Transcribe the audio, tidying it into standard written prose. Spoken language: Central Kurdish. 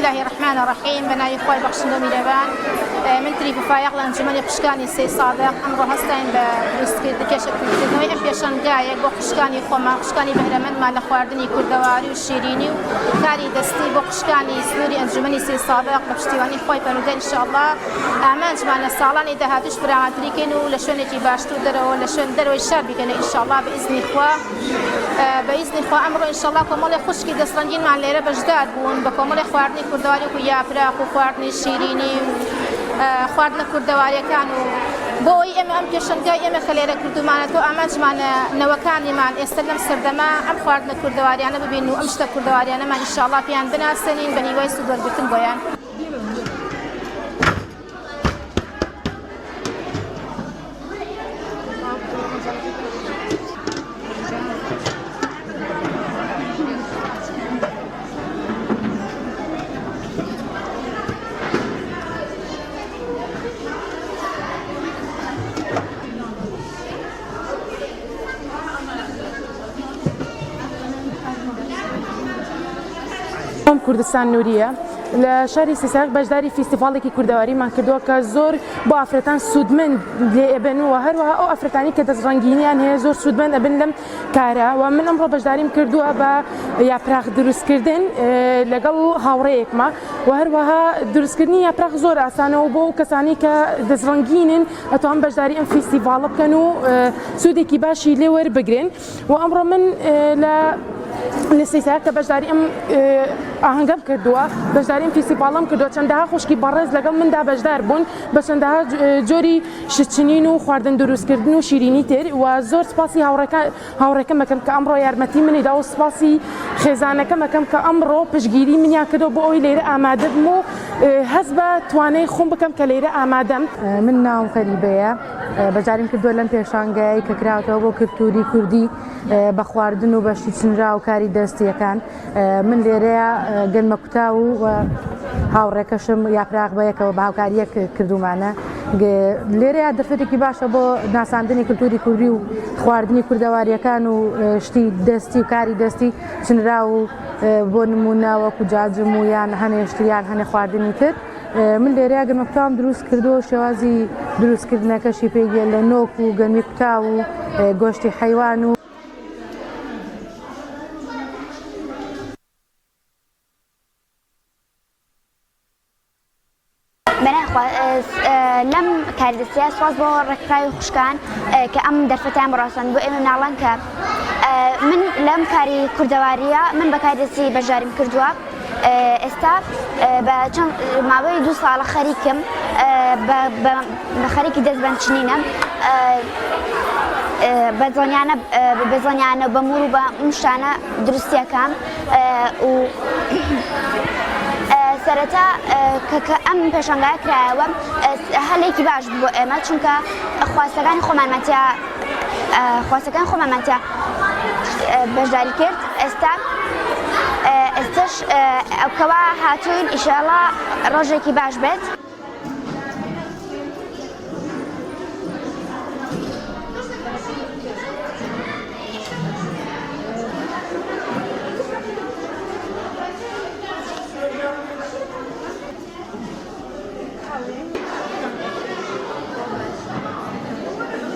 الله الرحمن الرحيم. بنای خوای بخشنده میروان من تریف فایق لانجمنی خشکانی سی صادق امر هستیم به دستگیر دکش کردنی ام پیشان گای با خشکانی خما خشکانی بهرمن مال خواردنی کردواری و شیرینی و کاری دستی با خشکانی سنوری انجمنی سی صادق بخشتیوانی خوای پرونده ان شاء الله آمن جمعنا سالان إذا هادش برامتري كانوا لشون كي باشتو دروا لشون دروا الشاب كانوا إن شاء الله بإذن إخوة بإذن إخوة أمره إن شاء الله كمال خوش كي دسترنجين مع الليرة بجداد بون بكمال خوارني كردواري ويا فراخ وخوارني شيريني خواردنا كردواري كانوا بوي إما أم كشنجاي إما خليرة كردو معنا تو أمج معنا نوكاني معنا استلم سردما أم خواردنا كردواري أنا ببينو أمشتا كردواري أنا ما إن شاء الله في عندنا سنين بني ويسو دور بتن بويان. کوردستان نوریه لشهری سیساق بجداری فستیوالی که کردواری من کردو که زور با افرتان سودمن لبن و هر او افرتانی که دست رنگینیان هی زور سودمن ابن لم کاره و من امروز بجداریم کردو با یا پرخ درست کردن لقل هاوریک ما و هر وها درست کردنی یا پرخ زور آسانه و با کسانی که دست رنگینن اتوام بجداری ام فستیوال بکنو سودی کی باشی لور بگرین و امروز من ل لسیساق که بجداری ام آهنگم کردوه بجداریم فستیوالم کردو چندها خوشکی بارز لگل من ده بجدار بون بس چندها جوری شتچنین و خواردن درست کردن و شیرینی تر و زور سپاسی هاورکم مکم که امرو یارمتی منی دا و سپاسی خزانه کم مکم که امرو پشگیری منیا کردو با اوی لیره آماده مو حزب توانه خون بکم که لیره آمادم من نام قریبه بجداریم کردو لم پیشانگای که کراوتو با کلتوری کردی بخواردن و بشتیچنرا و کاری دستیکان من لیره گرم کتاو و هاوڕێکەشم یاپراغ بەیەکەوە بە هاوکاریەک کردومانە لێرەیە دەرفەتێکی باشە بۆ ناساندنی کلتوری کوردی و خواردنی کوردەواریەکان و شتی دەستی و کاری دەستی چنرا و بۆ نمونە وەکو جاجم و یان هەنێ شتیان هەنێ خواردنی تر من لێرەیە گەرمە کوتاوم دروست کردو شێوازی دروستکردنەکەشی پێگەل لە نۆک و گەرمی کوتا و گۆشتی حەیوان و لم كاري دستيا سواز بو ركراي خوشكان كأم درفتان براسان بو إنه نعلن ك من لم كاري كردوارية من بكاري دستي بجارم كردوا استا بچن ما بي دو سال خريكم بخريك دز بنشنينم بزانيانا بمرو بمشانا درستيا كام و سرتا كأم بيشانغاي كراوة هليكي باش بو إما چونك خواستگان خو مامتيا بجداري كرد استش كوا هاتون إن شاء الله رجعي باش بيت